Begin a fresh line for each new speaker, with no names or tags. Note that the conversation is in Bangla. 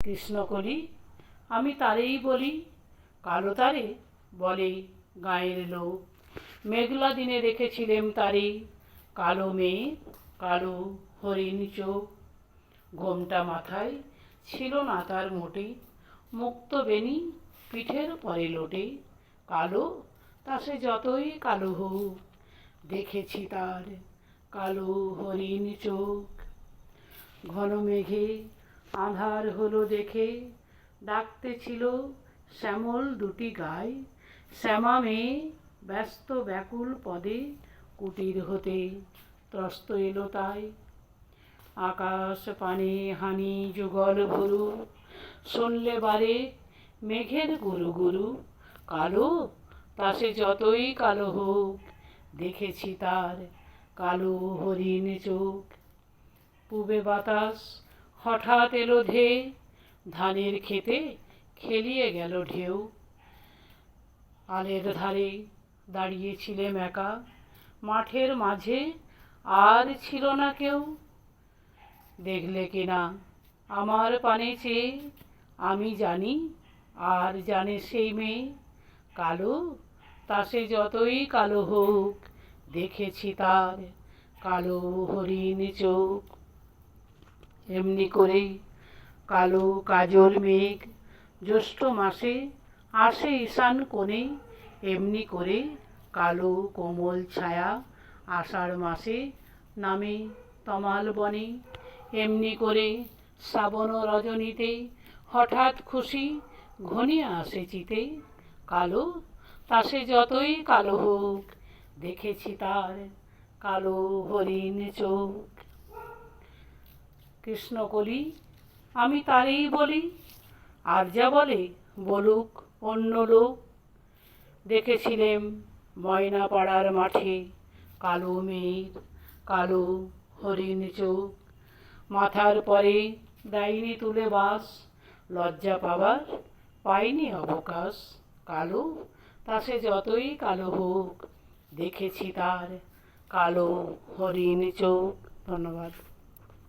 কৃষ্ণকলি আমি তারেই বলি, কালো তারে বলে গাঁয়ের লোক। মেঘলা দিনে দেখেছিলেম তারে, কালো মেঘ কালো হরিণ চোখ। ঘোমটা মাথায় ছিল না তার মোটে, মুক্ত বেণী পিঠের পরে লোটে। কালো তা সে যতই কালো হোক, দেখেছি তার কালো হরিণ চোখ। ঘন মেঘে আঁধার হলো দেখে, ডাকতেছিল শ্যামল দুটি গাই। শ্যামা মেয়ে ব্যস্ত ব্যাকুল পদে, কুটির হতে ত্রস্ত এলো তাই। আকাশ পানে হানি যুগল ভুরু, শুনলে বারে মেঘের গুরু গুরু। কালো তা সে যতই কালো হোক, দেখেছি তার কালো হরিণ চোখ। পূবে বাতাস হঠাৎ এলো ধেয়ে, ধানের খেতে খেলিয়ে গেল ঢেউ। আলের ধারে দাঁড়িয়েছিলেম একা, মাঠের মাঝে আর ছিল না কেউ। দেখলে কিনা আমার পানে চেয়ে, আমি জানি আর জানে সেই মেয়ে। কালো তা সে যতই কালো হোক, দেখেছি তার কালো হরিণ চোখ। এমনি করে কালো কাজল মেঘ জ্যৈষ্ঠ মাসে আসে ঈশান কোণে। এমনি করে কালো কোমল ছায়া আষাঢ় মাসে নামে তমাল বনে। এমনি করে শ্রাবণ রজনীতে হঠাৎ খুশি ঘনিয়ে আসে চিতে। কালো তা সে যতই কালো হোক, দেখেছি তার কালো হরিণ চোখ। কৃষ্ণকলি আমি তারেই বলি, আর যা বলে বলুক অন্য লোক। দেখেছিলেম ময়না পাড়ার মাঠে, কালো মেঘ কালো হরিণ চোখ। মাথার পরে দেয়নি তুলে বাস, লজ্জা পাবার পাইনি অবকাশ। কালো তা সে যতই কালো হোক, দেখেছি তার কালো হরিণ চোখ। ধন্যবাদ।